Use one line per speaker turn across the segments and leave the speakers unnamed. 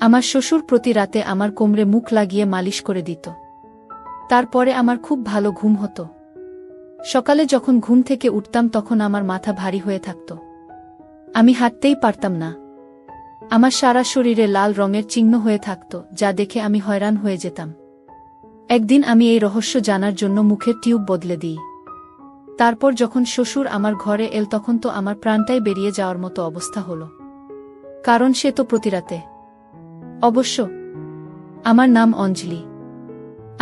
আমার শ্বশুর প্রতি রাতে আমার কোমরে মুখ লাগিয়ে মালিশ করে দিত। তারপরে আমার খুব ভালো ঘুম হতো। সকালে যখন ঘুম থেকে উঠতাম তখন আমার মাথা ভারী হয়ে থাকত। আমি হাঁটতেই পারতাম না। আমার সারা শরীরে লাল রঙের চিহ্ন হয়ে থাকত, যা দেখে আমি হয়রান হয়ে যেতাম। একদিন আমি এই রহস্য জানার জন্য মুখের টিউব বদলে দিই। তারপর যখন শ্বশুর আমার ঘরে এল তখন তো আমার প্রাণটাই বেরিয়ে যাওয়ার মতো অবস্থা হলো। কারণ সে তো প্রতিরাতে। অবশ্য আমার নাম অঞ্জলি।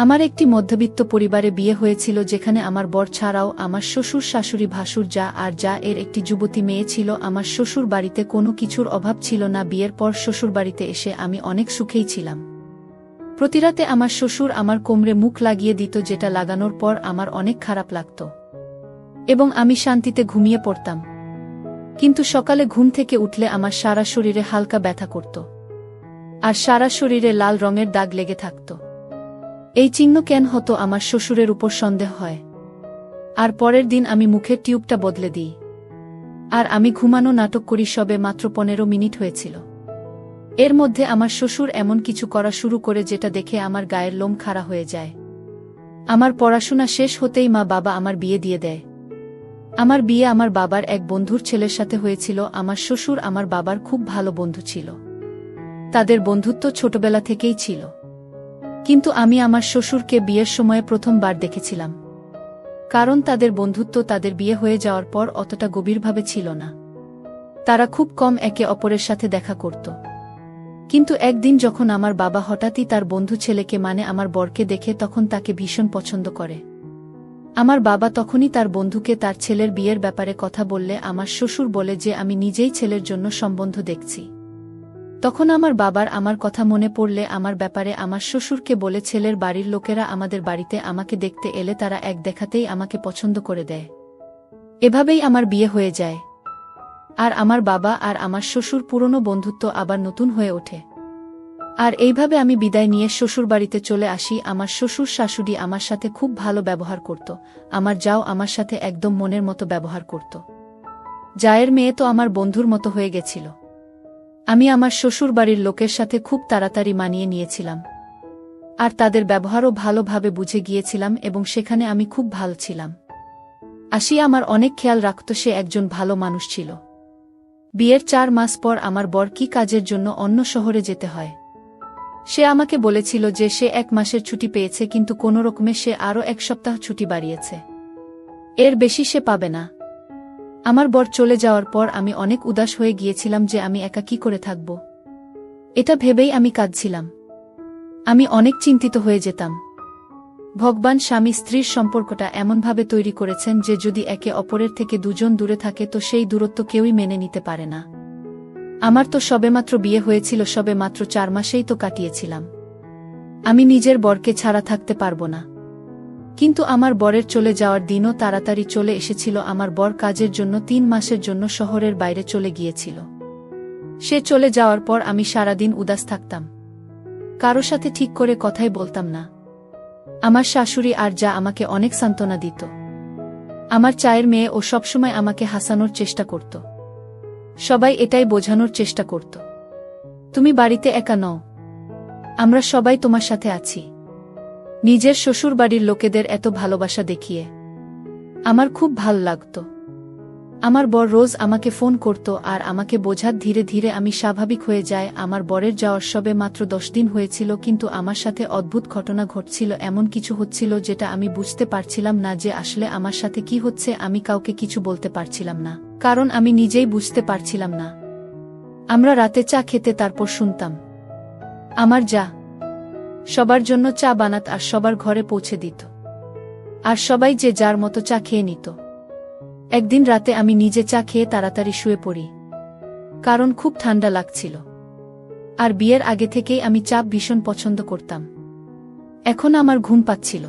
আমার একটি মধ্যবিত্ত পরিবারে বিয়ে হয়েছিল, যেখানে আমার বর ছাড়াও আমার শ্বশুর, শাশুড়ি, ভাসুর, যা আর যা এর একটি যুবতী মেয়ে ছিল। আমার শ্বশুর বাড়িতে কোনো কিছুর অভাব ছিল না। বিয়ের পর শ্বশুর বাড়িতে এসে আমি অনেক সুখেই ছিলাম। প্রতিরাতে আমার শ্বশুর আমার কোমরে মুখ লাগিয়ে দিত, যেটা লাগানোর পর আমার অনেক খারাপ লাগত এবং আমি শান্তিতে ঘুমিয়ে পড়তাম। কিন্তু সকালে ঘুম থেকে উঠলে আমার সারা শরীরে হালকা ব্যথা করত আর সারা শরীরে লাল রঙের দাগ লেগে থাকত। এই চিহ্ন কেন হতো আমার শ্বশুরের উপর সন্দেহ হয়। আর পরের দিন আমি মুখের টিউবটা বদলে দিই আর আমি ঘুমানো নাটক করি। সবে মাত্র 15 মিনিট হয়েছিল। এর মধ্যে আমার শ্বশুর এমন কিছু করা শুরু করে যেটা দেখে আমার গায়ের লোম খাড়া হয়ে যায়। আমার পড়াশোনা শেষ হতেই মা বাবা আমার বিয়ে দিয়ে দেয়। আমার বিয়ে আমার বাবার এক বন্ধুর ছেলের সাথে হয়েছিল। আমার শ্বশুর আমার বাবার খুব ভালো বন্ধু ছিল। তাদের বন্ধুত্ব ছোটবেলা থেকেই ছিল। কিন্তু আমি আমার শ্বশুরকে বিয়ের সময়ে প্রথমবার দেখেছিলাম। কারণ তাদের বন্ধুত্ব তাদের বিয়ে হয়ে যাওয়ার পর অতটা গভীরভাবে ছিল না। তারা খুব কম একে অপরের সাথে দেখা করত। কিন্তু একদিন যখন আমার বাবা হঠাৎই তার বন্ধু ছেলেকে, মানে আমার বরকে দেখে, তখন তাকে ভীষণ পছন্দ করে। আমার বাবা তখনই তার বন্ধুকে তার ছেলের বিয়ের ব্যাপারে কথা বললে আমার শ্বশুর বলে যে আমি নিজেই ছেলের জন্য সম্বন্ধ দেখছি। তখন আমার বাবার আমার কথা মনে পড়লে আমার ব্যাপারে আমার শ্বশুরকে বলে ছেলের বাড়ির লোকেরা আমাদের বাড়িতে আমাকে দেখতে এলে তারা এক দেখাতেই আমাকে পছন্দ করে দেয়। এভাবেই আমার বিয়ে হয়ে যায় আর আমার বাবা আর আমার শ্বশুর পুরনো বন্ধুত্ব আবার নতুন হয়ে ওঠে। আর এইভাবে আমি বিদায় নিয়ে শ্বশুরবাড়িতে চলে আসি। আমার শ্বশুর শাশুড়ি আমার সাথে খুব ভালো ব্যবহার করত। আমার যাও আমার সাথে একদম মনের মতো ব্যবহার করত। জায়ের মেয়ে তো আমার বন্ধুর মতো হয়ে গেছিল। আমি আমার শ্বশুরবাড়ির লোকের সাথে খুব তাড়াতাড়ি মানিয়ে নিয়েছিলাম আর তাদের ব্যবহারও ভালোভাবে বুঝে গিয়েছিলাম এবং সেখানে আমি খুব ভালো ছিলাম। আসি আমার অনেক খেয়াল রাখত। সে একজন ভালো মানুষ ছিল। বিয়ের 4 মাস পর আমার বর কি কাজের জন্য অন্য শহরে যেতে হয়। সে আমাকে বলেছিল যে সে 1 মাসের ছুটি পেয়েছে, কিন্তু কোনোরকমে সে আরও 1 সপ্তাহ ছুটি বাড়িয়েছে। এর বেশি সে পাবে না। আমার বর চলে যাওয়ার পর আমি অনেক উদাস হয়ে গিয়েছিলাম যে আমি একা কি করে থাকব। এটা ভেবেই আমি কাঁদছিলাম। আমি অনেক চিন্তিত হয়ে যেতাম। ভগবান স্বামী স্ত্রীর সম্পর্কটা এমনভাবে তৈরি করেছেন যে যদি একে অপরের থেকে দুজন দূরে থাকে তো সেই দূরত্ব কেউই মেনে নিতে পারে না। আমার তো সবেমাত্র বিয়ে হয়েছিল, সবে মাত্র 4 মাসেই তো কাটিয়েছিলাম। আমি নিজের বরকে ছাড়া থাকতে পারবো না। কিন্তু আমার বরের চলে যাওয়ার দিনও তাড়াতাড়ি চলে এসেছিল। আমার বর কাজের জন্য 3 মাসের জন্য শহরের বাইরে চলে গিয়েছিল। সে চলে যাওয়ার পর আমি সারাদিন উদাস থাকতাম। কারো সাথে ঠিক করে কথাই বলতাম না। আমার শাশুড়ি আর যা আমাকে অনেক সান্ত্বনা দিত। আমার চায়ের মেয়ে ও সবসময় আমাকে হাসানোর চেষ্টা করত। সবাই এটাই বোঝানোর চেষ্টা করত, তুমি বাড়িতে একা নও, আমরা সবাই তোমার সাথে আছি। নিজের শ্বশুর বাড়ির লোকেদের এত ভালোবাসা দেখিয়ে আমার খুব ভাল লাগত। আমার বর রোজ আমাকে ফোন করত আর আমাকে বোঝাত ধীরে ধীরে আমি স্বাভাবিক হয়ে যায়। আমার বরের যাওয়ার সবে মাত্র 10 দিন হয়েছিল, কিন্তু আমার সাথে অদ্ভুত ঘটনা ঘটছিল। এমন কিছু হচ্ছিল যেটা আমি বুঝতে পারছিলাম না যে আসলে আমার সাথে কি হচ্ছে। আমি কাউকে কিছু বলতে পারছিলাম না, কারণ আমি নিজেই বুঝতে পারছিলাম না। আমরা রাতে চা খেতে, তারপর শুনতাম আমার যা সবার জন্য চা বানাত আর সবার ঘরে পৌঁছে দিত, আর সবাই যে যার মতো চা খেয়ে নিত। একদিন রাতে আমি নিজে চা খেয়ে তাড়াতাড়ি শুয়ে পড়ি, কারণ খুব ঠান্ডা লাগছিল। আর বিয়ের আগে থেকেই আমি চা ভীষণ পছন্দ করতাম। এখন আমার ঘুম পাচ্ছিল।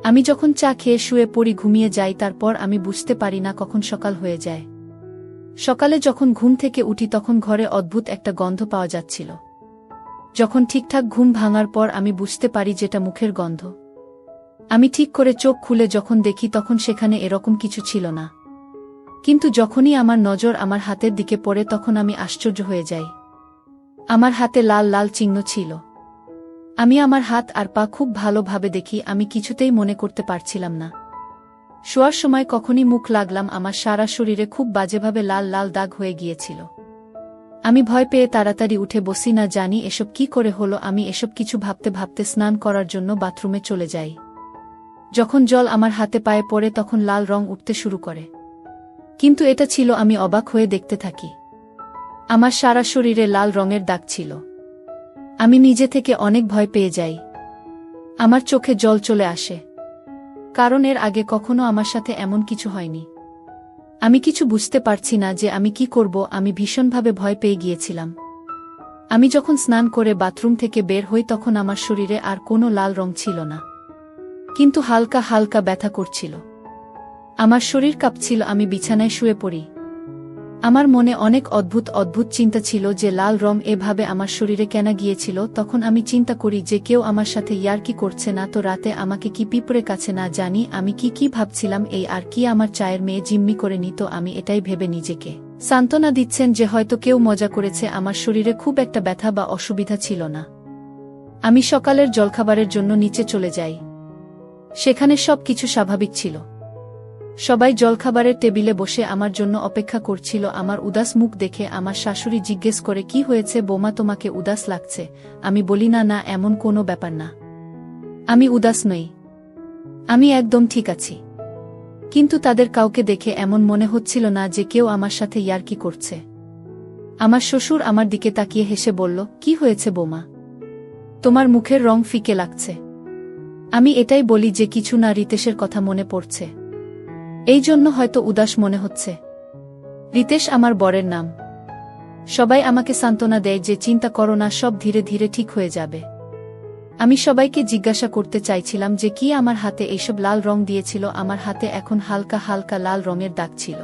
আমি যখন চা খেয়ে শুয়ে পড়ি, ঘুমিয়ে যাই। তারপর আমি বুঝতে পারি না কখন সকাল হয়ে যায়। সকালে যখন ঘুম থেকে উঠি তখন ঘরে অদ্ভুত একটা গন্ধ পাওয়া যাচ্ছিল। যখন ঠিকঠাক ঘুম ভাঙার পর আমি বুঝতে পারি যেটা মুখের গন্ধ। আমি ঠিক করে চোখ খুলে যখন দেখি তখন সেখানে এরকম কিছু ছিল না। কিন্তু যখনই আমার নজর আমার হাতের দিকে পড়ে তখন আমি আশ্চর্য হয়ে যাই। আমার হাতে লাল লাল চিহ্ন ছিল। আমি আমার হাত আর পা খুব ভালোভাবে দেখি, আমি কিছুতেই মনে করতে পারছিলাম না। শোয়ার সময় কখনই মুখ লাগলাম, আমার সারা শরীরে খুব বাজেভাবে লাল লাল দাগ হয়ে গিয়েছিল। আমি ভয় পেয়ে তাড়াতাড়ি উঠে বসি, না জানি এসব কি করে হলো। আমি এসব কিছু ভাবতে ভাবতে স্নান করার জন্য বাথরুমে চলে যাই। যখন জল আমার হাতে পায়ে পড়ে তখন লাল রং উঠতে শুরু করে। কিন্তু এটা ছিল, আমি অবাক হয়ে দেখতে থাকি। আমার সারা শরীরে লাল রঙের দাগ ছিল। আমি নিজে থেকে অনেক ভয় পেয়ে যাই। আমার চোখে জল চলে আসে, কারণ এর আগে কখনো আমার সাথে এমন কিছু হয়নি। আমি কিছু বুঝতে পারছি না যে আমি কি করব। আমি ভীষণভাবে ভয় পেয়ে গিয়েছিলাম। আমি যখন স্নান করে বাথরুম থেকে বের হই তখন আমার শরীরে আর কোনো লাল রং ছিল না, কিন্তু হালকা হালকা ব্যথা করছিল। আমার শরীর কাঁপছিল। আমি বিছানায় শুয়ে পড়ি। আমার মনে অনেক অদ্ভুত অদ্ভুত চিন্তা ছিল যে লাল রং এভাবে আমার শরীরে কেন গিয়েছিল। তখন আমি চিন্তা করি যে কেউ আমার সাথে ইয়ার্কি করছে না তো, রাতে আমাকে কি পিঁপড়ে কাছে, না জানি আমি কি ভাবছিলাম। এই আর কি আমার চায়ের মেয়ে জিম্মি করে নিত। আমি এটাই ভেবে নিজেকে সান্ত্বনা দিচ্ছেন যে হয়তো কেউ মজা করেছে। আমার শরীরে খুব একটা ব্যথা বা অসুবিধা ছিল না। আমি সকালের জলখাবারের জন্য নিচে চলে যাই। সেখানে সব কিছু স্বাভাবিক ছিল। সবাই জলখাবারের টেবিলে বসে আমার জন্য অপেক্ষা করছিল। আমার উদাস মুখ দেখে আমার শাশুড়ি জিজ্ঞেস করে, কি হয়েছে বৌমা, তোমাকে উদাস লাগছে? আমি বলি, না না, এমন কোনো ব্যাপার না, আমি উদাস নই, আমি একদম ঠিক আছি। কিন্তু তাদের কাউকে দেখে এমন মনে হচ্ছিল না যে কেউ আমার সাথে ইয়ার্কি করছে। আমার শ্বশুর আমার দিকে তাকিয়ে হেসে বলল, কি হয়েছে বৌমা, তোমার মুখের রং ফিকে লাগছে। আমি এটাই বলি যে কিছু না, রিতেশের কথা মনে পড়ছে, এই জন্য হয়তো উদাস মনে হচ্ছে। রিতেশ আমার বরের নাম। সবাই আমাকে সান্ত্বনা দেয় যে চিন্তা করো না, সব ধীরে ধীরে ঠিক হয়ে যাবে। আমি সবাইকে জিজ্ঞাসা করতে চাইছিলাম যে কি আমার হাতে এইসব লাল রং দিয়েছিল। আমার হাতে এখন হালকা হালকা লাল রঙের দাগ ছিল,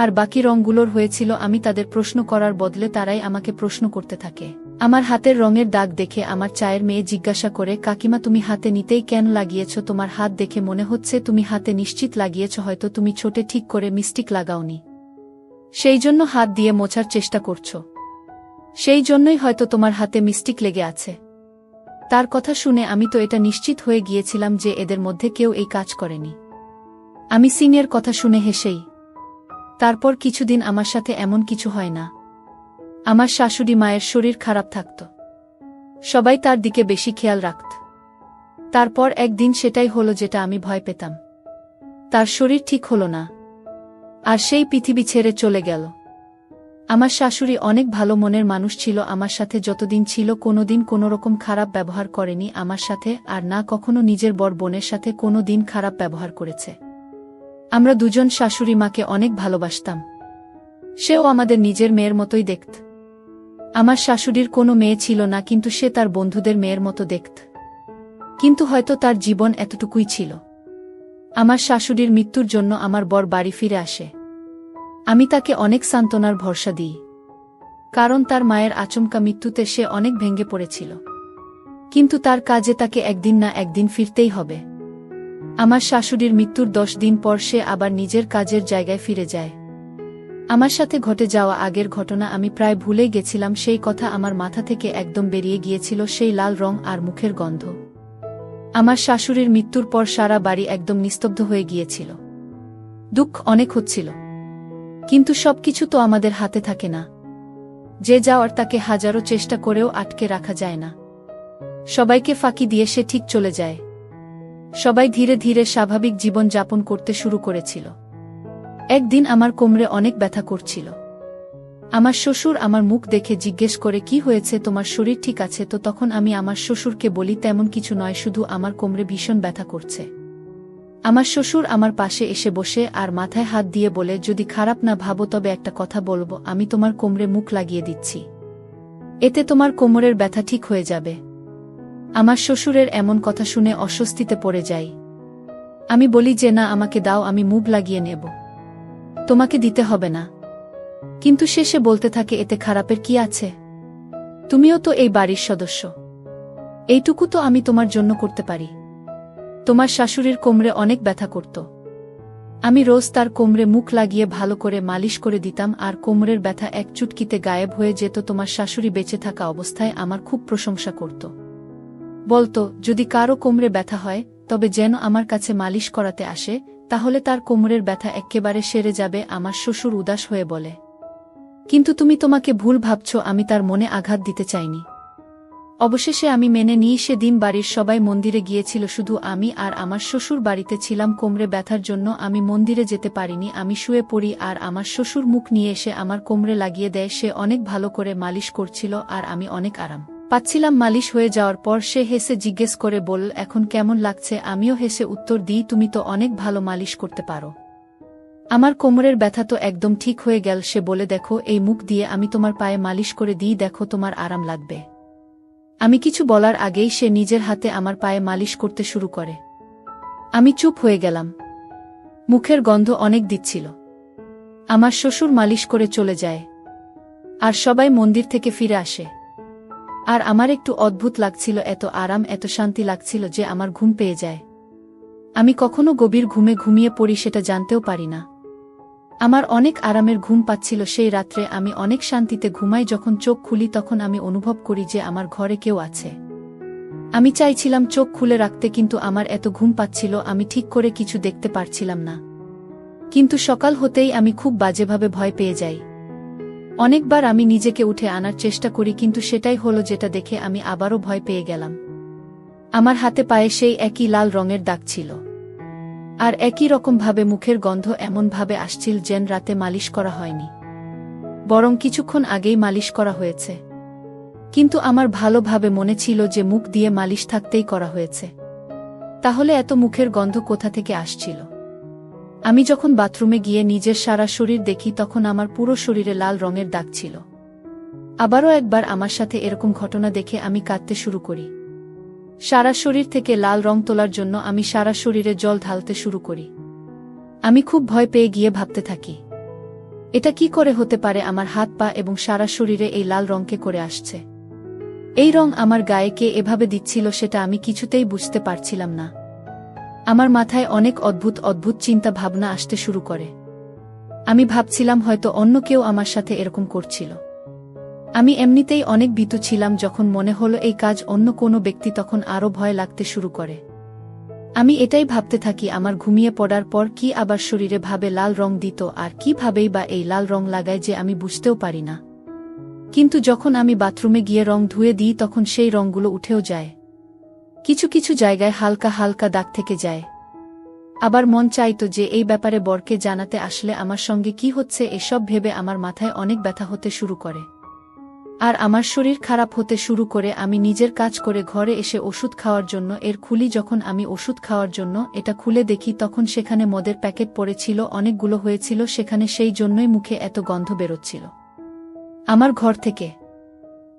আর বাকি রঙগুলোর হয়েছিল। আমি তাদের প্রশ্ন করার বদলে তারাই আমাকে প্রশ্ন করতে থাকে। আমার হাতের রঙের দাগ দেখে আমার চায়ের মেয়ে জিজ্ঞাসা করে, কাকিমা তুমি হাতে নিতেই কেন লাগিয়েছ? তোমার হাত দেখে মনে হচ্ছে তুমি হাতে নিশ্চিত লাগিয়েছ, হয়তো তুমি ছোটে ঠিক করে মিস্টিক লাগাওনি, সেই জন্য হাত দিয়ে মোছার চেষ্টা করছো, সেই জন্যই হয়তো তোমার হাতে মিস্টিক লেগে আছে। তার কথা শুনে আমি তো এটা নিশ্চিত হয়ে গিয়েছিলাম যে এদের মধ্যে কেউ এই কাজ করেনি। আমি সিনিয়র কথা শুনে হেসেই। তারপর কিছুদিন আমার সাথে এমন কিছু হয় না। আমার শাশুড়ি মায়ের শরীর খারাপ থাকত, সবাই তার দিকে বেশি খেয়াল রাখত। তারপর একদিন সেটাই হলো যেটা আমি ভয় পেতাম। তার শরীর ঠিক হলো না, আর সেই পৃথিবী ছেড়ে চলে গেল। আমার শাশুড়ি অনেক ভালো মনের মানুষ ছিল। আমার সাথে যতদিন ছিল কোনোদিন কোনোরকম খারাপ ব্যবহার করেনি আমার সাথে, আর না কখনো নিজের বড় বোনের সাথে কোনো দিন খারাপ ব্যবহার করেছে। আমরা দুজন শাশুড়ি মাকে অনেক ভালোবাসতাম। সেও আমাদের নিজের মেয়ের মতোই দেখত। আমার শাশুড়ির কোনো মেয়ে ছিল না, কিন্তু সে তার বন্ধুদের মেয়ের মতো দেখত। কিন্তু হয়তো তার জীবন এতটুকুই ছিল। আমার শাশুড়ির মৃত্যুর জন্য আমার বর বাড়ি ফিরে আসে। আমি তাকে অনেক সান্ত্বনার ভরসা দিই, কারণ তার মায়ের আচমকা মৃত্যুতে সে অনেক ভেঙে পড়েছিল। কিন্তু তার কাজে তাকে একদিন না একদিন ফিরতেই হবে। আমার শাশুড়ির মৃত্যুর 10 দিন পর সে আবার নিজের কাজের জায়গায় ফিরে যায়। আমার সাথে ঘটে যাওয়া আগের ঘটনা আমি প্রায় ভুলেই গেছিলাম। সেই কথা আমার মাথা থেকে একদম বেরিয়ে গিয়েছিল, সেই লাল রং আর মুখের গন্ধ। আমার শাশুড়ির মৃত্যুর পর সারা বাড়ি একদম নিস্তব্ধ হয়ে গিয়েছিল। দুঃখ অনেক হচ্ছিল, কিন্তু সবকিছু তো আমাদের হাতে থাকে না। যে যাওয়ার তাকে হাজারো চেষ্টা করেও আটকে রাখা যায় না। সবাইকে ফাঁকি দিয়ে সে ঠিক চলে যায়। সবাই ধীরে ধীরে স্বাভাবিক জীবন যাপন করতে শুরু করেছিল। একদিন আমার কোমরে অনেক ব্যথা করছিল। আমার শ্বশুর আমার মুখ দেখে জিজ্ঞেস করে, কি হয়েছে, তোমার শরীর ঠিক আছে তো? তখন আমি আমার শ্বশুরকে বলি, তেমন কিছু নয়, শুধু আমার কোমরে ভীষণ ব্যথা করছে। আমার শ্বশুর আমার পাশে এসে বসে আর মাথায় হাত দিয়ে বলে, যদি খারাপ না ভাবো তবে একটা কথা বলবো, আমি তোমার কোমরে মুখ লাগিয়ে দিচ্ছি, এতে তোমার কোমরের ব্যথা ঠিক হয়ে যাবে। আমার শ্বশুরের এমন কথা শুনে অস্বস্তিতে পড়ে যাই। আমি বলি যে না, আমাকে দাও, আমি মুভ লাগিয়ে নেব, তোমাকে দিতে হবে না। কিন্তু শেষে বলতে থাকে, এতে খারাপের কি আছে? তুমিও তো এই বাড়ির সদস্য, এইটুকু তো আমি তোমার জন্য করতে পারি। তোমার শাশুড়ির কোমরে অনেক ব্যথা করত, আমি রোজ তার কোমরে মুখ লাগিয়ে ভালো করে মালিশ করে দিতাম আর কোমরের ব্যথা এক চুটকিতে গায়েব হয়ে যেত। তোমার শাশুড়ি বেঁচে থাকা অবস্থায় আমার খুব প্রশংসা করত। বলতো, যদি কারো কোমরে ব্যথা হয় তবে যেন আমার কাছে মালিশ করাতে আসে, তাহলে তার কোমরের ব্যথা এক্কেবারে সেরে যাবে। আমার শ্বশুর উদাস হয়ে বলে, কিন্তু তুমি তোমাকে ভুল ভাবছ, আমি তার মনে আঘাত দিতে চাইনি। অবশেষে আমি মেনে নিই। সেদিন বাড়ির সবাই মন্দিরে গিয়েছিল, শুধু আমি আর আমার শ্বশুর বাড়িতে ছিলাম। কোমরে ব্যথার জন্য আমি মন্দিরে যেতে পারিনি। আমি শুয়ে পড়ি আর আমার শ্বশুর মুখ নিয়ে এসে আমার কোমরে লাগিয়ে দেয়। সে অনেক ভালো করে মালিশ করছিল আর আমি অনেক আরাম পাচ্ছিলাম। মালিশ হয়ে যাওয়ার পর সে হেসে জিজ্ঞেস করে বলল, এখন কেমন লাগছে? আমিও হেসে উত্তর দিই, তুমি তো অনেক ভালো মালিশ করতে পারো। আমার কোমরের ব্যথা তো একদম ঠিক হয়ে গেল। সে বলে, দেখো, এই মুখ দিয়ে আমি তোমার পায়ে মালিশ করে দিই, দেখো তোমার আরাম লাগবে। আমি কিছু বলার আগেই সে নিজের হাতে আমার পায়ে মালিশ করতে শুরু করে। আমি চুপ হয়ে গেলাম। মুখের গন্ধ অনেক দিচ্ছিল। আমার শ্বশুর মালিশ করে চলে যায় আর সবাই মন্দির থেকে ফিরে আসে। আর আমার একটু অদ্ভুত লাগছিল, এত আরাম, এত শান্তি লাগছিল যে আমার ঘুম পেয়ে যায়। আমি কখনো গভীর ঘুমে ঘুমিয়ে পড়ি সেটা জানতেও পারি না। আমার অনেক আরামের ঘুম পাচ্ছিল সেই রাত্রে। আমি অনেক শান্তিতে ঘুমাই। যখন চোখ খুলি তখন আমি অনুভব করি যে আমার ঘরে কেউ আছে। আমি চাইছিলাম চোখ খুলে রাখতে, কিন্তু আমার এত ঘুম পাচ্ছিল আমি ঠিক করে কিছু দেখতে পারছিলাম না। কিন্তু সকাল হতেই আমি খুব বাজেভাবে ভয় পেয়ে যাই। অনেকবার আমি নিজেকে উঠে আনার চেষ্টা করি, কিন্তু সেটাই হলো যেটা দেখে আমি আবারও ভয় পেয়ে গেলাম। আমার হাতে পায়ে সেই একই লাল রঙের দাগ ছিল আর একই রকমভাবে মুখের গন্ধ এমনভাবে আসছিল যেন রাতে মালিশ করা হয়নি, বরং কিছুক্ষণ আগেই মালিশ করা হয়েছে। কিন্তু আমার ভালোভাবে মনে ছিল যে মুখ দিয়ে মালিশ থাকতেই করা হয়েছে। তাহলে এত মুখের গন্ধ কোথা থেকে আসছিল? আমি যখন বাথরুমে গিয়ে নিজের সারা শরীর দেখি তখন আমার পুরো শরীরে লাল রঙের দাগ ছিল। আবারও একবার আমার সাথে এরকম ঘটনা দেখে আমি কাঁদতে শুরু করি। সারা শরীর থেকে লাল রং তোলার জন্য আমি সারা শরীরে জল ঢালতে শুরু করি। আমি খুব ভয় পেয়ে গিয়ে ভাবতে থাকি, এটা কি করে হতে পারে? আমার হাত পা এবং সারা শরীরে এই লাল রঙকে করে আসছে। এই রং আমার গায়ে কে এভাবে দিচ্ছিল সেটা আমি কিছুতেই বুঝতে পারছিলাম না। আমার মাথায় অনেক অদ্ভুত অদ্ভুত চিন্তা ভাবনা আসতে শুরু করে। আমি ভাবছিলাম হয়তো অন্য কেউ আমার সাথে এরকম করছিল। আমি এমনিতেই অনেক ভীতু ছিলাম। যখন মনে হলো এই কাজ অন্য কোনো ব্যক্তি, তখন আরও ভয় লাগতে শুরু করে। আমি এটাই ভাবতে থাকি, আমার ঘুমিয়ে পড়ার পর কি আবার শরীরে ভাবে লাল রং দিত, আর কিভাবেই বা এই লাল রং লাগায় যে আমি বুঝতেও পারি না। কিন্তু যখন আমি বাথরুমে গিয়ে রং ধুয়ে দিই তখন সেই রংগুলো উঠেও যায়। কিছু কিছু জায়গায় হালকা হালকা দাগ থেকে যায়। আবার মন চাইতো যে এই ব্যাপারে বরকে জানাতে, আসলে আমার সঙ্গে কি হচ্ছে এসব ভেবে আমার মাথায় অনেক ব্যথা হতে শুরু করে আর আমার শরীর খারাপ হতে শুরু করে। আমি নিজের কাজ করে ঘরে এসে ওষুধ খাওয়ার জন্য এর খুলি। যখন আমি ওষুধ খাওয়ার জন্য এটা খুলে দেখি তখন সেখানে মদের প্যাকেট পড়েছিল, অনেকগুলো হয়েছিল সেখানে, সেই জন্যই মুখে এত গন্ধ বেরোচ্ছিল আমার ঘর থেকে।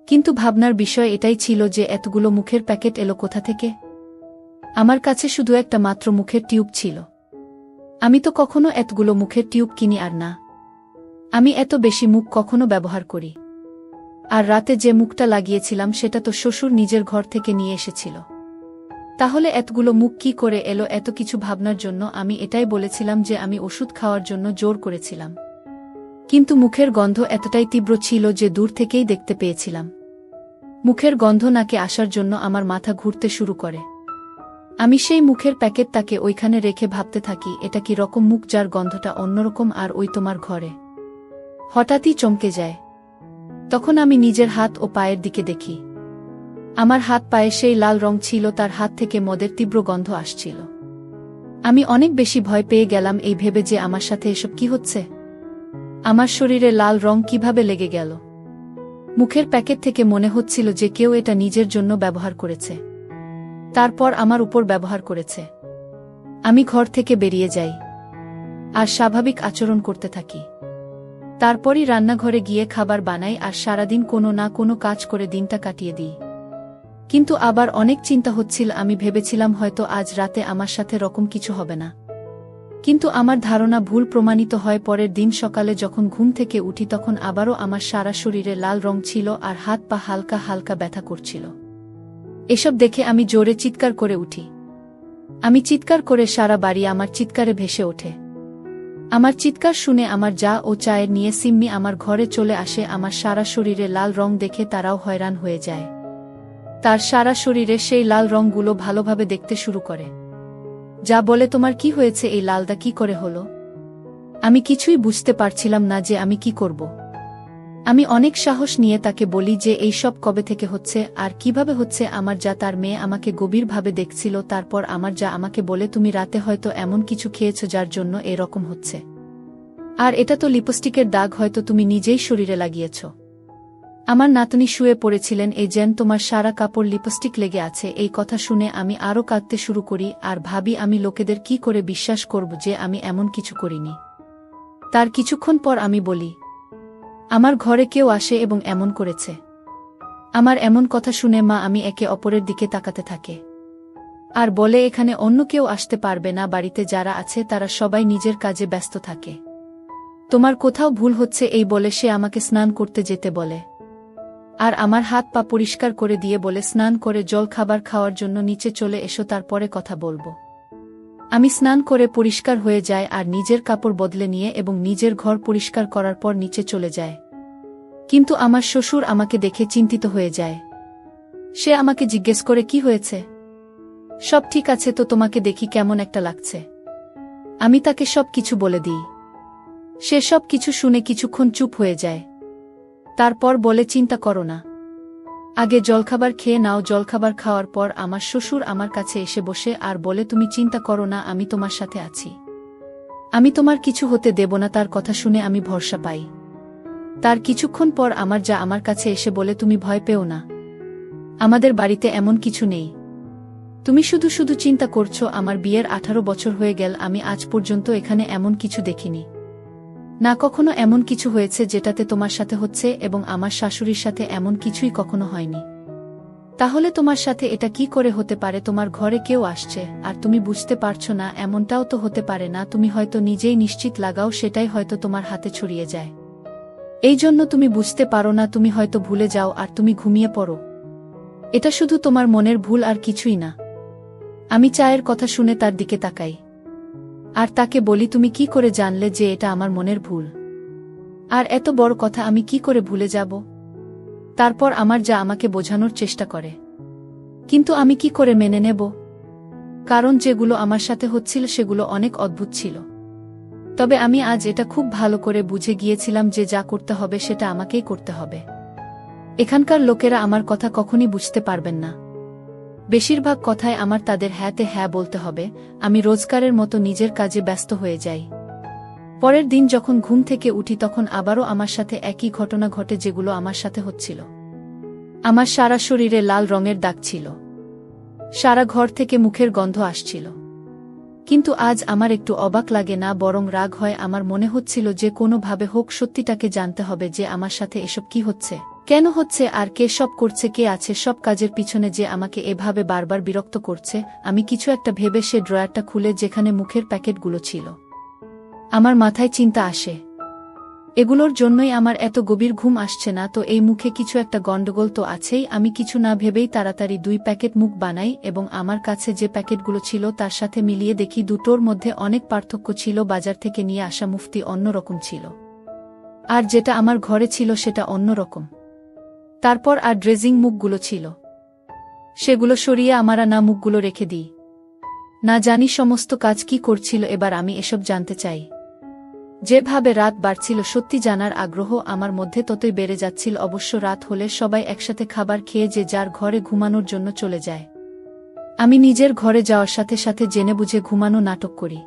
কিন্তু ভাবনার বিষয় এটাই ছিল যে এতগুলো মুখের প্যাকেট এলো কোথা থেকে? আমার কাছে শুধু একটা মাত্র মুখের টিউব ছিল। আমি তো কখনো এতগুলো মুখের টিউব কিনি আর না। আমি এত বেশি মুখ কখনো ব্যবহার করি। আর রাতে যে মুখটা লাগিয়েছিলাম সেটা তো শ্বশুর নিজের ঘর থেকে নিয়ে এসেছিল। তাহলে এতগুলো মুখ কি করে এলো? এত কিছু ভাবনার জন্য আমি এটাই বলেছিলাম যে আমি ওষুধ খাওয়ার জন্য জোর করেছিলাম। কিন্তু মুখের গন্ধ এতটাই তীব্র ছিল যে দূর থেকেই দেখতে পেয়েছিলাম। মুখের গন্ধ নাকে আসার জন্য আমার মাথা ঘুরতে শুরু করে। আমি সেই মুখের প্যাকেটটাকে ওইখানে রেখে ভাবতে থাকি, এটা কি রকম মুখ যার গন্ধটা অন্যরকম? আর ওই তোমার ঘরে হঠাৎই চমকে যায়। তখন আমি নিজের হাত ও পায়ের দিকে দেখি। আমার হাত পায়ে সেই লাল রং ছিল, তার হাত থেকে মদের তীব্র গন্ধ আসছিল। আমি অনেক বেশি ভয় পেয়ে গেলাম এই ভেবে যে আমার সাথে এসব কি হচ্ছে। আমার শরীরে লাল রং কিভাবে লেগে গেল? মুখের প্যাকেট থেকে মনে হচ্ছিল যে কেউ এটা নিজের জন্য ব্যবহার করেছে, তারপর আমার উপর ব্যবহার করেছে। আমি ঘর থেকে বেরিয়ে যাই আর স্বাভাবিক আচরণ করতে থাকি। তারপরই রান্নাঘরে গিয়ে খাবার বানাই আর সারাদিন কোনো না কোনো কাজ করে দিনটা কাটিয়ে দিই। কিন্তু আবার অনেক চিন্তা হচ্ছিল। আমি ভেবেছিলাম হয়তো আজ রাতে আমার সাথে রকম কিছু হবে না। কিন্তু আমার ধারণা ভুল প্রমাণিত হয়। পরের দিন সকালে যখন ঘুম থেকে উঠি তখন আবারও আমার সারা শরীরে লাল রং ছিল আর হাত পা হালকা হালকা ব্যথা করছিল। এসব দেখে আমি জোরে চিৎকার করে উঠি। আমি চিৎকার করে সারা বাড়ি আমার চিৎকারে ভেসে ওঠে। আমার চিৎকার শুনে আমার যা ও চায়ের নিয়ে সিম্মি আমার ঘরে চলে আসে। আমার সারা শরীরে লাল রং দেখে তারাও হয়রান হয়ে যায়। তার সারা শরীরে সেই লাল রংগুলো ভালোভাবে দেখতে শুরু করে। যা বলে, তোমার কি হয়েছে, এই লালদা কি করে হলো? আমি কিছুই বুঝতে পারছিলাম না যে আমি কি করব। আমি অনেক সাহস নিয়ে তাকে বলি যে এই সব কবে থেকে হচ্ছে আর কিভাবে হচ্ছে। আমার যা তার মেয়ে আমাকে গভীরভাবে দেখছিল। তারপর আমার যা আমাকে বলে, তুমি রাতে হয়তো এমন কিছু খেয়েছ যার জন্য এরকম হচ্ছে। আর এটা তো লিপস্টিকের দাগ, হয়তো তুমি নিজেই শরীরে লাগিয়েছ। আমার নাতনি শুয়ে পড়েছিলেন, এই যেন তোমার সারা কাপড় লিপস্টিক লেগে আছে। এই কথা শুনে আমি আরও কাঁদতে শুরু করি আর ভাবি আমি লোকেদের কি করে বিশ্বাস করব যে আমি এমন কিছু করিনি। তার কিছুক্ষণ পর আমি বলি, আমার ঘরে কেউ আসে এবং এমন করেছে। আমার এমন কথা শুনে মা আমি একে অপরের দিকে তাকাতে থাকে আর বলে, এখানে অন্য কেউ আসতে পারবে না, বাড়িতে যারা আছে তারা সবাই নিজের কাজে ব্যস্ত থাকে। তোমার কোথাও ভুল হচ্ছে। এই বলে সে আমাকে স্নান করতে যেতে বলে আর আমার হাত পা পরিষ্কার করে দিয়ে বলে, স্নান করে জল খাবার খাওয়ার জন্য নিচে চলে এসো, তারপরে কথা বলবো। আমি স্নান করে পরিষ্কার হয়ে যায় আর নিজের কাপড় বদলে নিয়ে এবং নিজের ঘর পরিষ্কার করার পর নিচে চলে যায়। কিন্তু আমার শ্বশুর আমাকে দেখে চিন্তিত হয়ে যায়। সে আমাকে জিজ্ঞেস করে, কি হয়েছে? সব ঠিক আছে তো? তোমাকে দেখি কেমন একটা লাগছে। আমি তাকে সব কিছু বলে দিই। সে সব কিছু শুনে কিছুক্ষণ চুপ হয়ে যায়। তারপর বলে, চিন্তা করো না, আগে জলখাবার খেয়ে নাও। জলখাবার খাওয়ার পর আমার শ্বশুর আমার কাছে এসে বসে আর বলে, তুমি চিন্তা করো না, আমি তোমার সাথে আছি, আমি তোমার কিছু হতে দেব না। তার কথা শুনে আমি ভরসা পাই। তার কিছুক্ষণ পর আমার যা আমার কাছে এসে বলে, তুমি ভয় পেও না, আমাদের বাড়িতে এমন কিছু নেই। তুমি শুধু শুধু চিন্তা করছো। আমার বিয়ের 18 বছর হয়ে গেল, আমি আজ পর্যন্ত এখানে এমন কিছু দেখিনি। না কখনো এমন কিছু হয়েছে যেটাতে তোমার সাথে হচ্ছে, এবং আমার শাশুড়ির সাথে এমন কিছুই কখনো হয়নি। তাহলে তোমার সাথে এটা কি করে হতে পারে? তোমার ঘরে কেউ আসছে আর তুমি বুঝতে পারছো না? এমনটাও তো হতে পারে না, তুমি হয়তো নিজেই নিশ্চিত লাগাও, সেটাই হয়তো তোমার হাতে ছড়িয়ে যায়। এই জন্য তুমি বুঝতে পারো না, তুমি হয়তো ভুলে যাও আর তুমি ঘুমিয়ে পড়ো। এটা শুধু তোমার মনের ভুল আর কিছুই না। আমি চায়ের কথা শুনে তার দিকে তাকাই আর তাকে বলি, তুমি কি করে জানলে যে এটা আমার মনের ভুল? আর এত বড় কথা আমি কি করে ভুলে যাব? তারপর আমার যা আমাকে বোঝানোর চেষ্টা করে, কিন্তু আমি কি করে মেনে নেব? কারণ যেগুলো আমার সাথে হচ্ছিল সেগুলো অনেক অদ্ভুত ছিল। তবে আমি আজ এটা খুব ভালো করে বুঝে গিয়েছিলাম যে যা করতে হবে সেটা আমাকেই করতে হবে। এখানকার লোকেরা আমার কথা কখনই বুঝতে পারবেন না। বেশিরভাগ কথায় আমার তাদের হ্যাঁতে হ্যাঁ বলতে হবে। আমি রোজগারের মতো নিজের কাজে ব্যস্ত হয়ে যাই। পরের দিন যখন ঘুম থেকে উঠি তখন আবারও আমার সাথে একই ঘটনা ঘটে যেগুলো আমার সাথে হচ্ছিল। আমার সারা শরীরে লাল রঙের দাগ ছিল, সারা ঘর থেকে মুখের গন্ধ আসছিল। কিন্তু আজ আমার একটু অবাক লাগে না, বরং রাগ হয়। আমার মনে হচ্ছিল যে কোনোভাবে হোক সত্যিটাকে জানতে হবে যে আমার সাথে এসব কি হচ্ছে, কেন হচ্ছে, আর কে সব করছে, কে আছে সব কাজের পিছনে যে আমাকে এভাবে বারবার বিরক্ত করছে। আমি কিছু একটা ভেবে সে ড্রয়ারটা খুলে যেখানে মুখের প্যাকেটগুলো ছিল, আমার মাথায় চিন্তা আসে, এগুলোর জন্যই আমার এত গভীর ঘুম আসছে না, তো এই মুখে কিছু একটা গন্ডগোল তো আছেই। আমি কিছু না ভেবেই তাড়াতাড়ি 2 প্যাকেট মুখ বানাই এবং আমার কাছে যে প্যাকেটগুলো ছিল তার সাথে মিলিয়ে দেখি দুটোর মধ্যে অনেক পার্থক্য ছিল। বাজার থেকে নিয়ে আসা মুফতি অন্যরকম ছিল আর যেটা আমার ঘরে ছিল সেটা অন্যরকম। তারপর আর ড্রেজিং মুখগুলো ছিল, সেগুলো সরিয়ে আমারা না মুখগুলো রেখে দিই। না জানি সমস্ত কাজ কি করছিল। এবার আমি এসব জানতে চাই। যেভাবে রাত বাড়ছিল, সত্যি জানার আগ্রহ আমার মধ্যে ততই বেড়ে যাচ্ছিল। অবশ্য রাত হলে সবাই একসাথে খাবার খেয়ে যে যার ঘরে ঘুমানোর জন্য চলে যায়। আমি নিজের ঘরে যাওয়ার সাথে সাথে জেনে বুঝে ঘুমানো নাটক করি,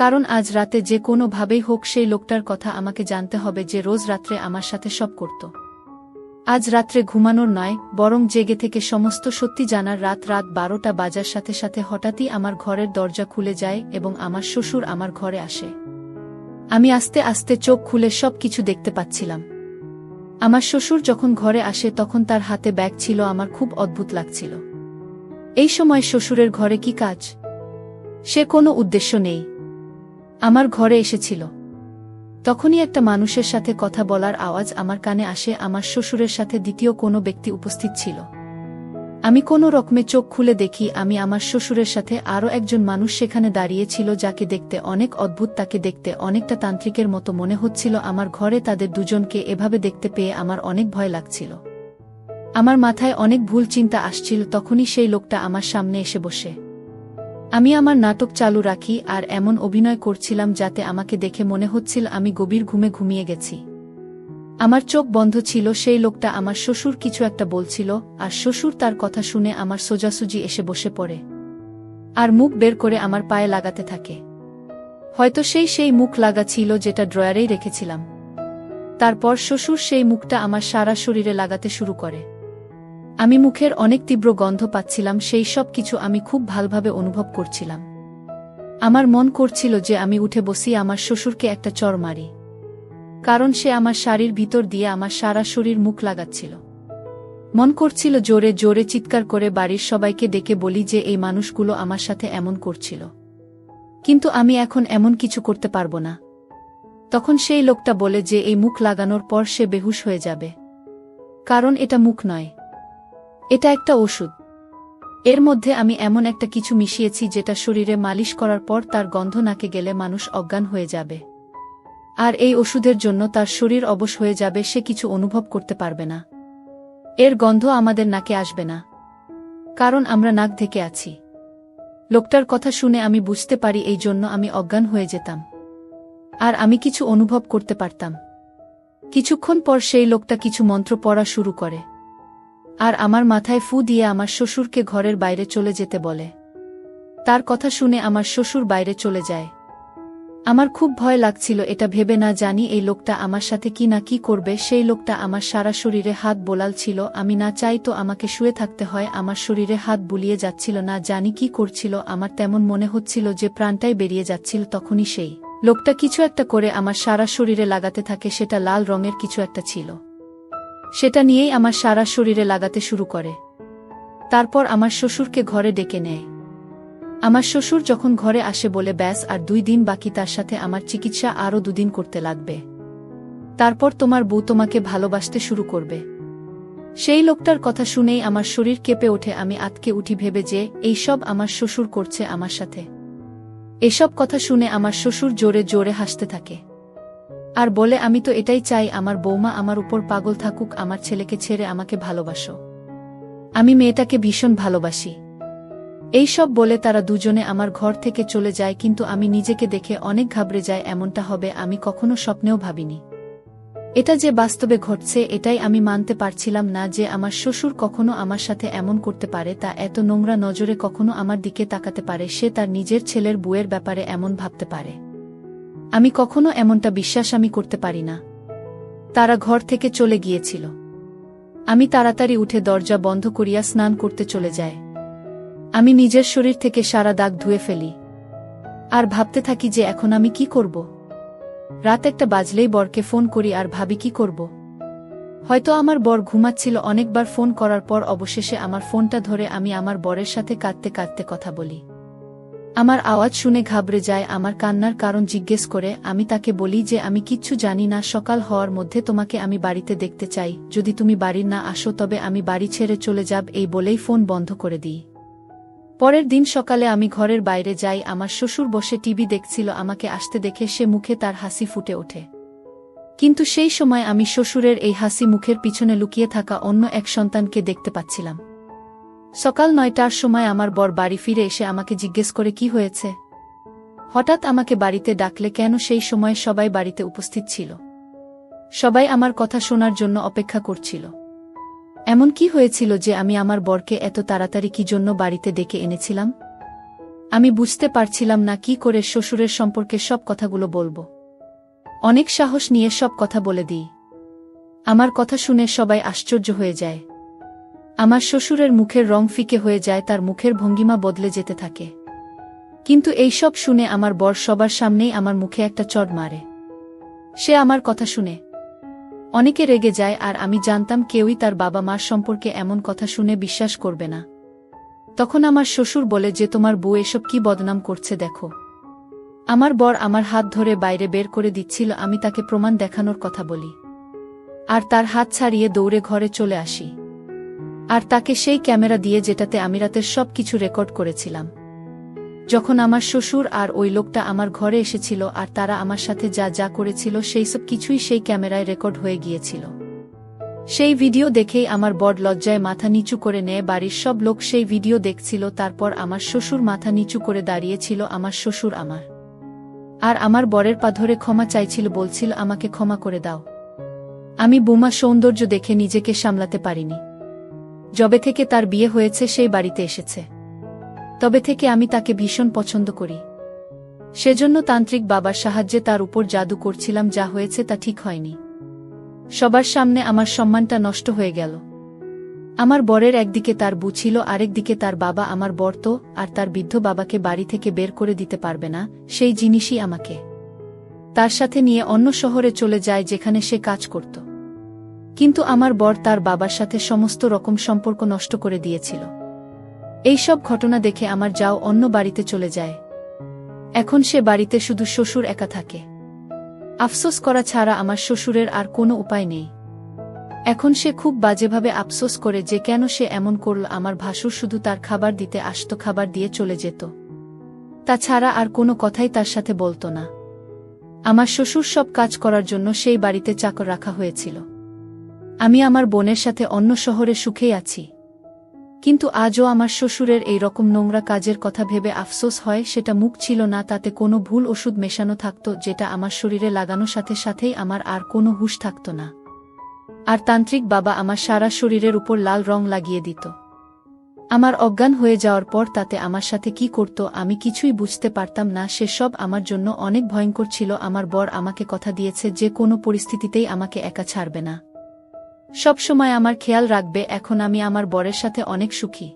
কারণ আজ রাতে যে কোনো ভাবেই হোক সেই লোকটার কথা আমাকে জানতে হবে যে রোজ রাত্রে আমার সাথে সব করত। আজ রাত্রে ঘুমানোর নয়, বরং জেগে থেকে সমস্ত সত্যি জানার। রাত 12টা বাজার সাথে সাথে হঠাৎই আমার ঘরের দরজা খুলে যায় এবং আমার শ্বশুর আমার ঘরে আসে। আমি আস্তে আস্তে চোখ খুলে সব কিছু দেখতে পাচ্ছিলাম। আমার শ্বশুর যখন ঘরে আসে তখন তার হাতে ব্যাগ ছিল। আমার খুব অদ্ভুত লাগছিল। এই সময় শ্বশুরের ঘরে কি কাজ? সে কোনো উদ্দেশ্য নেই, আমার ঘরে এসেছিল। তখনই একটা মানুষের সাথে কথা বলার আওয়াজ আমার কানে আসে। আমার শ্বশুরের সাথে দ্বিতীয় কোনো ব্যক্তি উপস্থিত ছিল। আমি কোনো রকমে চোখ খুলে দেখি আমি আমার শ্বশুরের সাথে আরও একজন মানুষ সেখানে দাঁড়িয়েছিল যাকে দেখতে অনেক অদ্ভুত, তাকে দেখতে অনেকটা তান্ত্রিকের মতো মনে হচ্ছিল। আমার ঘরে তাদের দুজনকে এভাবে দেখতে পেয়ে আমার অনেক ভয় লাগছিল। আমার মাথায় অনেক ভুল চিন্তা আসছিল। তখনই সেই লোকটা আমার সামনে এসে বসে। আমি আমার নাটক চালু রাখি আর এমন অভিনয় করছিলাম যাতে আমাকে দেখে মনে হচ্ছিল আমি গভীর ঘুমে ঘুমিয়ে গেছি। আমার চোখ বন্ধ ছিল। সেই লোকটা আমার শ্বশুর কিছু একটা বলছিল, আর শ্বশুর তার কথা শুনে আমার সোজাসুজি এসে বসে পড়ে আর মুখ বের করে আমার পায়ে লাগাতে থাকে। হয়তো সেই মুখ লাগা ছিল যেটা ড্রয়ারেই রেখেছিলাম। তারপর শ্বশুর সেই মুখটা আমার সারা শরীরে লাগাতে শুরু করে। আমি মুখের অনেক তীব্র গন্ধ পাচ্ছিলাম। সেই সব কিছু আমি খুব ভালোভাবে অনুভব করছিলাম। আমার মন করছিল যে আমি উঠে বসি আমার শ্বশুরকে একটা চড় মারি, কারণ সে আমার শাড়ির ভিতর দিয়ে আমার সারা শরীর মুখ লাগাচ্ছিল। মন করছিল জোরে জোরে চিৎকার করে বাড়ির সবাইকে ডেকে বলি যে এই মানুষগুলো আমার সাথে এমন করছিল, কিন্তু আমি এখন এমন কিছু করতে পারবো না। তখন সেই লোকটা বলে যে এই মুখ লাগানোর পর সে বেহুশ হয়ে যাবে, কারণ এটা মুখ নয়, এটা একটা ওষুধ। এর মধ্যে আমি এমন একটা কিছু মিশিয়েছি যেটা শরীরে মালিশ করার পর তার গন্ধ নাকে গেলে মানুষ অজ্ঞান হয়ে যাবে, আর এই ওষুধের জন্য তার শরীর অবশ হয়ে যাবে, সে কিছু অনুভব করতে পারবে না। এর গন্ধ আমাদের নাকে আসবে না, কারণ আমরা নাক ঢেকে আছি। লোকটার কথা শুনে আমি বুঝতে পারি এই জন্য আমি অজ্ঞান হয়ে যেতাম, আর আমি কিছু অনুভব করতে পারতাম। কিছুক্ষণ পর সেই লোকটা কিছু মন্ত্র পড়া শুরু করে, আর আমার মাথায় ফু দিয়ে আমার শ্বশুরকে ঘরের বাইরে চলে যেতে বলে। তার কথা শুনে আমার শ্বশুর বাইরে চলে যায়। আমার খুব ভয় লাগছিল, এটা ভেবে না জানি এই লোকটা আমার সাথে কি না কি করবে। সেই লোকটা আমার সারা শরীরে হাত বোলাল ছিল। আমি না চাই তো আমাকে শুয়ে থাকতে হয়। আমার শরীরে হাত বুলিয়ে যাচ্ছিল, না জানি কি করছিল। আমার তেমন মনে হচ্ছিল যে প্রাণটাই বেরিয়ে যাচ্ছিল। তখনই সেই লোকটা কিছু একটা করে আমার সারা শরীরে লাগাতে থাকে। সেটা লাল রঙের কিছু একটা ছিল। সেটা নিয়েই আমার সারা শরীরে লাগাতে শুরু করে। তারপর আমার শ্বশুরকে ঘরে ডেকে নেয়। আমার শ্বশুর যখন ঘরে আসে বলে, ব্যাস আর 2 দিন বাকি, তার সাথে আমার চিকিৎসা আরও 2 দিন করতে লাগবে, তারপর তোমার বউ তোমাকে ভালোবাসতে শুরু করবে। সেই লোকটার কথা শুনেই আমার শরীর কেঁপে ওঠে। আমি আতকে উঠি ভেবে যে এই সব আমার শ্বশুর করছে আমার সাথে। এসব কথা শুনে আমার শ্বশুর জোরে জোরে হাসতে থাকে আর বলে, আমি তো এটাই চাই, আমার বৌমা আমার উপর পাগল থাকুক, আমার ছেলেকে ছেড়ে আমাকে ভালোবাসো, আমি মেয়েটাকে ভীষণ ভালোবাসি। এই সব বলে তারা দুজনে আমার ঘর থেকে চলে যায়। কিন্তু আমি নিজেকে দেখে অনেক ঘাবড়ে যাই। এমনটা হবে আমি কখনো স্বপ্নেও ভাবিনি। এটা যে বাস্তবে ঘটছে এটাই আমি মানতে পারছিলাম না, যে আমার শ্বশুর কখনো আমার সাথে এমন করতে পারে, তা এত নোংরা নজরে কখনো আমার দিকে তাকাতে পারে, সে তার নিজের ছেলের বউয়ের ব্যাপারে এমন ভাবতে পারে। আমি কখনো এমনটা বিশ্বাস আমি করতে পারি না। তারা ঘর থেকে চলে গিয়েছিল। আমি তাড়াতাড়ি উঠে দরজা বন্ধ করিয়া স্নান করতে চলে যায়। আমি নিজের শরীর থেকে সারা দাগ ধুয়ে ফেলি আর ভাবতে থাকি যে এখন আমি কি করব। রাত 1টা বাজলেই বরকে ফোন করি আর ভাবি কি করব। হয়তো আমার বর ঘুমাচ্ছিল। অনেকবার ফোন করার পর অবশেষে আমার ফোনটা ধরে আমি আমার বরের সাথে কাঁদতে কাঁদতে কথা বলি। আমার আওয়াজ শুনে ঘাবড়ে যায়। আমার কান্নার কারণ জিজ্ঞেস করে আমি তাকে বলি যে আমি কিচ্ছু জানি না, সকাল হওয়ার মধ্যে তোমাকে আমি বাড়িতে দেখতে চাই, যদি তুমি বাড়ি না আসো তবে আমি বাড়ি ছেড়ে চলে যাব। এই বলেই ফোন বন্ধ করে দিই। পরের দিন সকালে আমি ঘরের বাইরে যাই। আমার শ্বশুর বসে টিভি দেখছিল। আমাকে আসতে দেখে সে মুখে তার হাসি ফুটে ওঠে, কিন্তু সেই সময় আমি শ্বশুরের এই হাসি মুখের পিছনে লুকিয়ে থাকা অন্য এক সন্তানকে দেখতে পাচ্ছিলাম। সকাল 9টার সময় আমার বর বাড়ি ফিরে এসে আমাকে জিজ্ঞেস করে কি হয়েছে, হঠাৎ আমাকে বাড়িতে ডাকলে কেন। সেই সময় সবাই বাড়িতে উপস্থিত ছিল। সবাই আমার কথা শোনার জন্য অপেক্ষা করছিল। এমন কি হয়েছিল যে আমি আমার বরকে এত তাড়াতাড়ি কি জন্য বাড়িতে ডেকে এনেছিলাম। আমি বুঝতে পারছিলাম না কি করে শ্বশুরের সম্পর্কে সব কথাগুলো বলবো। অনেক সাহস নিয়ে সব কথা বলে দিই। আমার কথা শুনে সবাই আশ্চর্য হয়ে যায়। আমার শ্বশুরের মুখের রং ফিকে হয়ে যায়, তার মুখের ভঙ্গিমা বদলে যেতে থাকে। কিন্তু এই সব শুনে আমার বর সবার সামনেই আমার মুখে একটা চড় মারে। সে আমার কথা শুনে অনেকে রেগে যায়, আর আমি জানতাম কেউই তার বাবা মার সম্পর্কে এমন কথা শুনে বিশ্বাস করবে না। তখন আমার শ্বশুর বলে যে তোমার বউ এসব কি বদনাম করছে দেখো। আমার বর আমার হাত ধরে বাইরে বের করে দিচ্ছিল। আমি তাকে প্রমাণ দেখানোর কথা বলি, আর তার হাত ছাড়িয়ে দৌড়ে ঘরে চলে আসি। আর তাকে সেই ক্যামেরা দিয়ে যেটাতে আমি রাতের সব কিছু রেকর্ড করেছিলাম। যখন আমার শ্বশুর আর ওই লোকটা আমার ঘরে এসেছিল আর তারা আমার সাথে যা যা করেছিল সেই সব কিছুই সেই ক্যামেরায় রেকর্ড হয়ে গিয়েছিল। সেই ভিডিও দেখেই আমার বড় লজ্জায় মাথা নিচু করে নেয়। বাড়ির সব লোক সেই ভিডিও দেখছিল। তারপর আমার শ্বশুর মাথা নিচু করে দাঁড়িয়েছিল। আমার শ্বশুর আর আমার বরের পা ধরে ক্ষমা চাইছিল, বলছিল আমাকে ক্ষমা করে দাও। আমি বোমা সৌন্দর্য দেখে নিজেকে সামলাতে পারিনি। যবে থেকে তার বিয়ে হয়েছে সেই বাড়িতে এসেছে, তবে থেকে আমি তাকে ভীষণ পছন্দ করি। সেজন্য তান্ত্রিক বাবার সাহায্যে তার উপর জাদু করছিলাম। যা হয়েছে তা ঠিক হয়নি। সবার সামনে আমার সম্মানটা নষ্ট হয়ে গেল। আমার বরের একদিকে তার বউ ছিল, আরেকদিকে তার বাবা। আমার বর তো আর তার বৃদ্ধ বাবাকে বাড়ি থেকে বের করে দিতে পারবে না। সেই জিনিসই আমাকে তার সাথে নিয়ে অন্য শহরে চলে যায় যেখানে সে কাজ করত। কিন্তু আমার বর তার বাবার সাথে সমস্ত রকম সম্পর্ক নষ্ট করে দিয়েছিল। এই সব ঘটনা দেখে আমার যাও অন্য বাড়িতে চলে যায়। এখন সে বাড়িতে শুধু শ্বশুর একা থাকে। আফসোস করা ছাড়া আমার শ্বশুরের আর কোনো উপায় নেই। এখন সে খুব বাজেভাবে আফসোস করে যে কেন সে এমন করল। আমার ভাসুর শুধু তার খাবার দিতে আসত, খাবার দিয়ে চলে যেত। তাছাড়া আর কোনো কথাই তার সাথে বলতো না। আমার শ্বশুর সব কাজ করার জন্য সেই বাড়িতে চাকর রাখা হয়েছিল। আমি আমার বোনের সাথে অন্য শহরে সুখেই আছি। কিন্তু আজও আমার শ্বশুরের এই রকম নোংরা কাজের কথা ভেবে আফসোস হয়। সেটা মুখ ছিল না, তাতে কোনো ভুল ওষুধ মেশানো থাকত, যেটা আমার শরীরে লাগানোর সাথে সাথেই আমার আর কোনো হুঁশ থাকত না। আর তান্ত্রিক বাবা আমার সারা শরীরের উপর লাল রং লাগিয়ে দিত। আমার অজ্ঞান হয়ে যাওয়ার পর তাতে আমার সাথে কি করত আমি কিছুই বুঝতে পারতাম না। সেসব আমার জন্য অনেক ভয়ঙ্কর ছিল। আমার বর আমাকে কথা দিয়েছে যে কোনো পরিস্থিতিতেই আমাকে একা ছাড়বে না, সব সময় আমার খেয়াল রাখবে। এখন আমি আমার বরের সাথে অনেক সুখী।